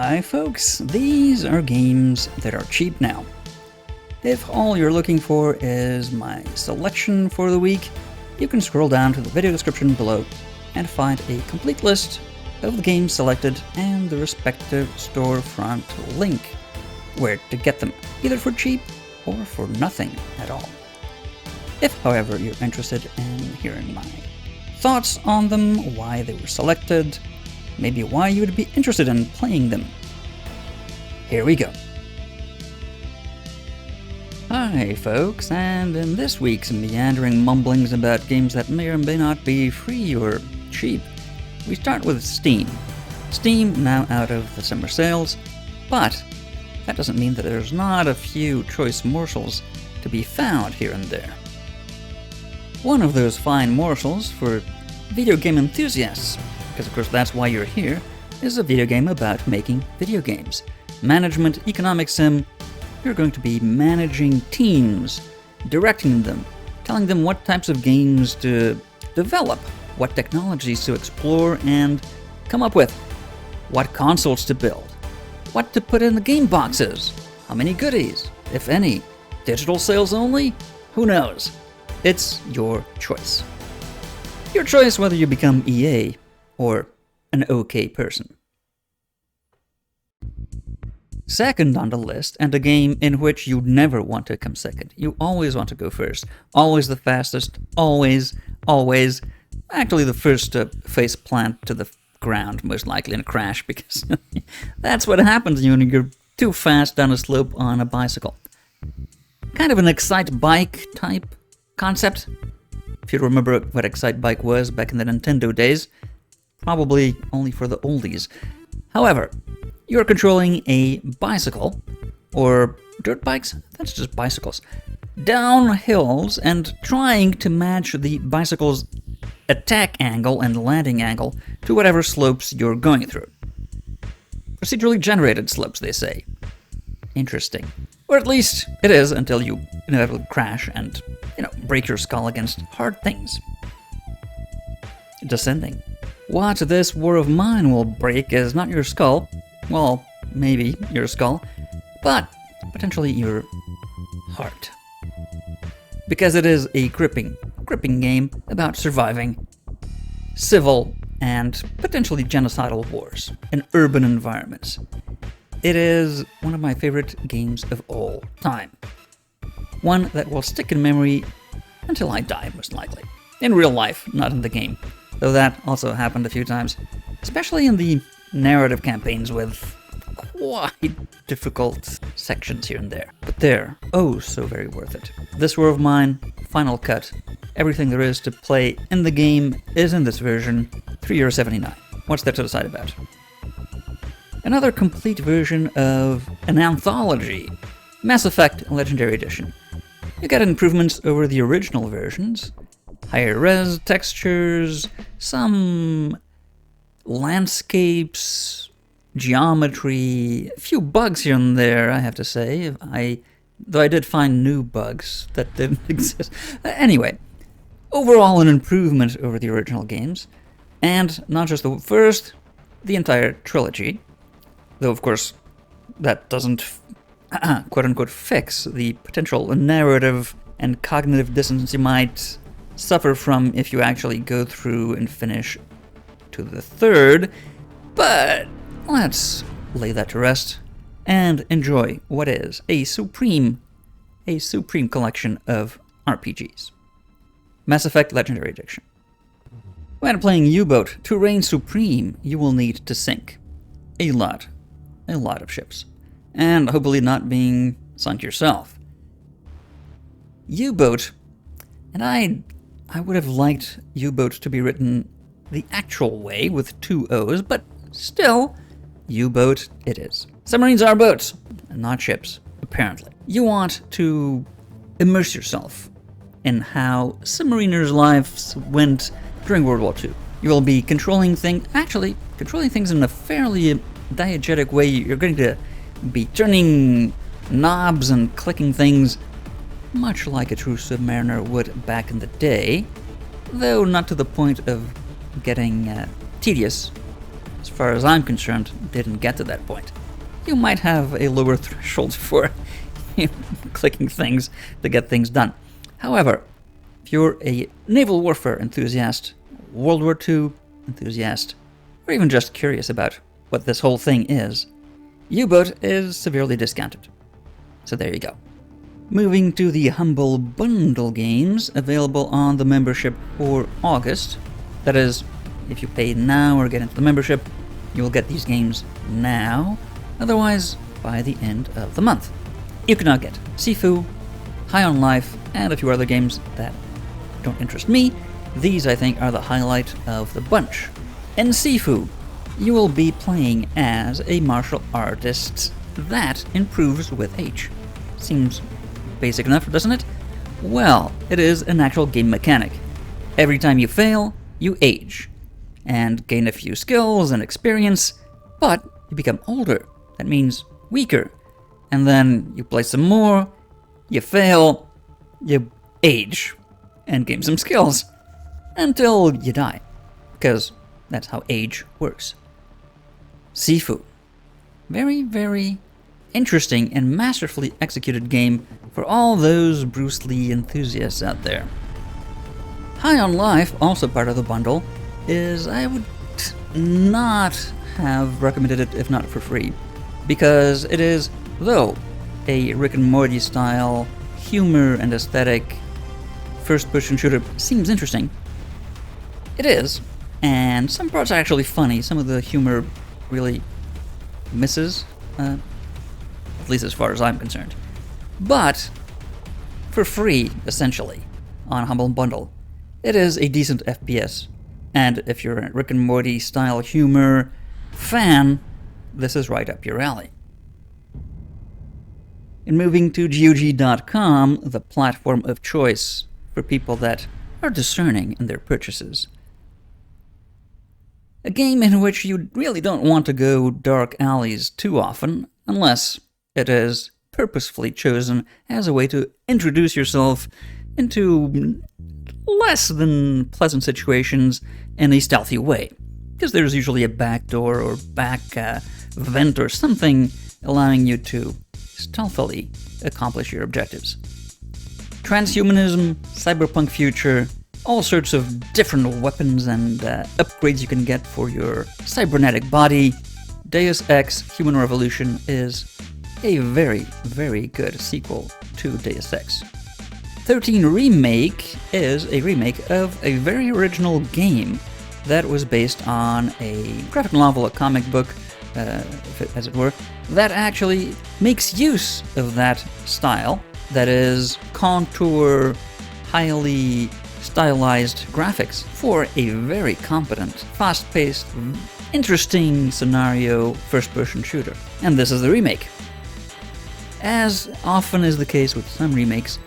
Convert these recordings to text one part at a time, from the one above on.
Hi folks, these are games that are cheap now. If all you're looking for is my selection for the week, you can scroll down to the video description below and find a complete list of the games selected and the respective storefront link where to get them, either for cheap or for nothing at all. If, however, you're interested in hearing my thoughts on them, why they were selected, maybe why you would be interested in playing them, here we go. Hi folks, and in this week's meandering mumblings about games that may or may not be free or cheap, we start with Steam. Steam now out of the summer sales, but that doesn't mean that there's not a few choice morsels to be found here and there. One of those fine morsels for video game enthusiasts, because of course that's why you're here, is a video game about making video games. Management economic sim. You're going to be managing teams, directing them, telling them what types of games to develop, what technologies to explore and come up with, what consoles to build, what to put in the game boxes, how many goodies, if any, digital sales only, who knows? It's your choice. Your choice whether you become EA or an okay person. Second on the list, and a game in which you never want to come second. You always want to go first. Always the fastest. Always. Actually, the first to face plant to the ground, most likely in a crash, because that's what happens when you're too fast down a slope on a bicycle. Kind of an Excite Bike type concept. If you remember what Excite Bike was back in the Nintendo days, probably only for the oldies. However, you're controlling a bicycle, or dirt bikes, that's just bicycles, down hills and trying to match the bicycle's attack angle and landing angle to whatever slopes you're going through. Procedurally generated slopes, they say. Interesting. Or at least it is until you inevitably crash and, break your skull against hard things. Descending. What this War of Mine will break is not your skull, well, maybe your skull, but potentially your heart. Because it is a gripping game about surviving civil and potentially genocidal wars in urban environments. It is one of my favorite games of all time. One that will stick in memory until I die, most likely. In real life, not in the game. Though that also happened a few times, especially in the narrative campaigns with quite difficult sections here and there. But they're oh so very worth it. This War of Mine, Final Cut, everything there is to play in the game is in this version, €3.79. What's there to decide about? Another complete version of an anthology, Mass Effect Legendary Edition. You get improvements over the original versions, higher res textures, some landscapes, geometry, a few bugs here and there, I have to say, though I did find new bugs that didn't exist. Anyway, overall an improvement over the original games, and not just the first, the entire trilogy, though of course that doesn't quote-unquote fix the potential narrative and cognitive dissonance you might suffer from if you actually go through and finish to the third, but let's lay that to rest and enjoy what is a supreme collection of RPGs. Mass Effect Legendary Edition. When playing U-Boat, to reign supreme, you will need to sink a lot of ships, and hopefully not being sunk yourself. U-Boat, and I would have liked U-Boat to be written the actual way with 2 O's, but still, U-Boat it is. Submarines are boats, and not ships, apparently. You want to immerse yourself in how submariners' lives went during World War II. You will be controlling things in a fairly diegetic way. You're going to be turning knobs and clicking things much like a true submariner would back in the day, though not to the point of getting tedious as far as I'm concerned, didn't get to that point. You might have a lower threshold for clicking things to get things done. However, if you're a naval warfare enthusiast, World War II enthusiast, or even just curious about what this whole thing is, U-Boat is severely discounted. So there you go. Moving to the Humble Bundle games available on the membership for August. That is, if you pay now or get into the membership, you will get these games now. Otherwise, by the end of the month. You can now get Sifu, High on Life, and a few other games that don't interest me. These, I think, are the highlight of the bunch. In Sifu, you will be playing as a martial artist that improves with age. Seems basic enough, doesn't it? Well, it is an actual game mechanic. Every time you fail, you age, and gain a few skills and experience, but you become older. That means weaker. And then you play some more, you fail, you age, and gain some skills. Until you die. Because that's how age works. Sifu. Very, very interesting and masterfully executed game for all those Bruce Lee enthusiasts out there. High on Life, also part of the bundle, is I would not have recommended it if not for free. Because it is, though, a Rick and Morty style humor and aesthetic first-person shooter seems interesting. It is, and some parts are actually funny. Some of the humor really misses, at least as far as I'm concerned. But for free, essentially, on Humble Bundle, it is a decent FPS. And if you're a Rick and Morty style humor fan, this is right up your alley. In moving to GOG.com, the platform of choice for people that are discerning in their purchases. A game in which you really don't want to go dark alleys too often, unless it is purposefully chosen as a way to introduce yourself into less than pleasant situations in a stealthy way. Because there's usually a back door or back vent or something allowing you to stealthily accomplish your objectives. Transhumanism, cyberpunk future, all sorts of different weapons and upgrades you can get for your cybernetic body. Deus Ex Human Revolution is a very, very good sequel to Deus Ex. 13 Remake is a remake of a very original game that was based on a graphic novel, a comic book, as it were, that actually makes use of that style, that is contour, highly stylized graphics for a very competent, fast-paced, interesting scenario first-person shooter. And this is the remake. As often is the case with some remakes,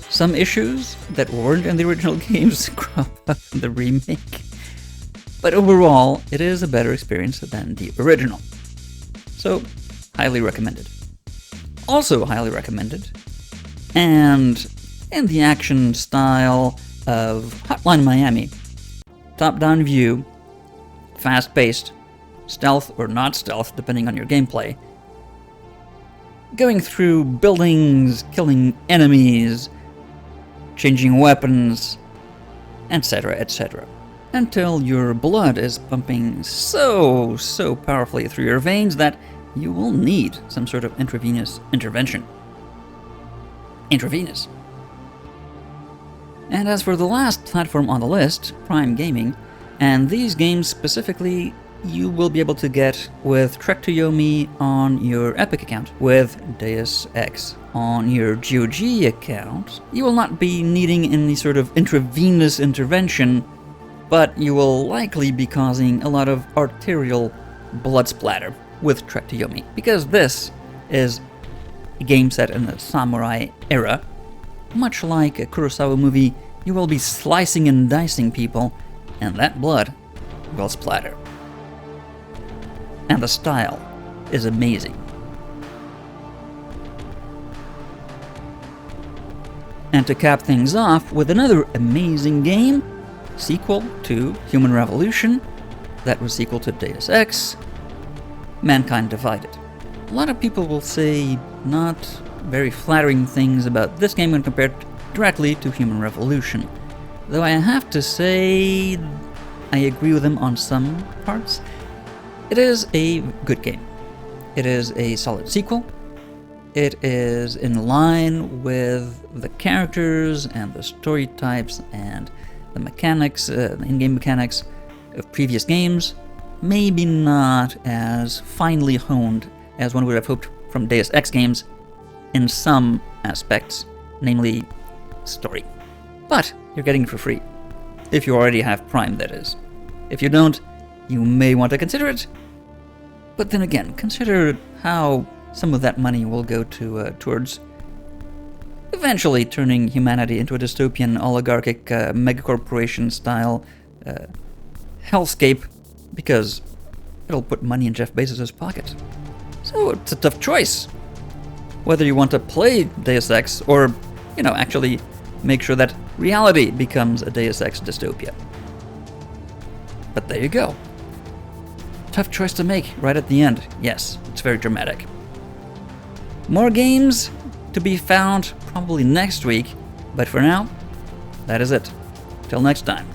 some issues that weren't in the original games crop up in the remake. But overall, it is a better experience than the original. So, highly recommended. Also highly recommended, and in the action style of Hotline Miami. Top-down view, fast-paced, stealth or not stealth depending on your gameplay. Going through buildings, killing enemies, changing weapons, etc., etc. Until your blood is pumping so powerfully through your veins that you will need some sort of intravenous intervention. Intravenous. And as for the last platform on the list, Prime Gaming, and these games specifically you will be able to get with Trek to Yomi on your Epic account, with Deus Ex on your GOG account. You will not be needing any sort of intravenous intervention, but you will likely be causing a lot of arterial blood splatter with Trek to Yomi, because this is a game set in the samurai era. Much like a Kurosawa movie, you will be slicing and dicing people, and that blood will splatter. And the style is amazing. And to cap things off with another amazing game, sequel to Human Revolution, that was sequel to Deus Ex, Mankind Divided. A lot of people will say not very flattering things about this game when compared directly to Human Revolution, though I have to say I agree with them on some parts. It is a good game. It is a solid sequel. It is in line with the characters and the story types and the mechanics, the in-game mechanics of previous games. Maybe not as finely honed as one would have hoped from Deus Ex games in some aspects, namely story. But you're getting it for free. If you already have Prime, that is. If you don't, you may want to consider it. But then again, consider how some of that money will go towards eventually turning humanity into a dystopian, oligarchic, megacorporation style hellscape, because it'll put money in Jeff Bezos' pocket. So it's a tough choice. Whether you want to play Deus Ex or, actually make sure that reality becomes a Deus Ex dystopia. But there you go. Tough choice to make right at the end. Yes, it's very dramatic. More games to be found probably next week, but for now, that is it. Till next time.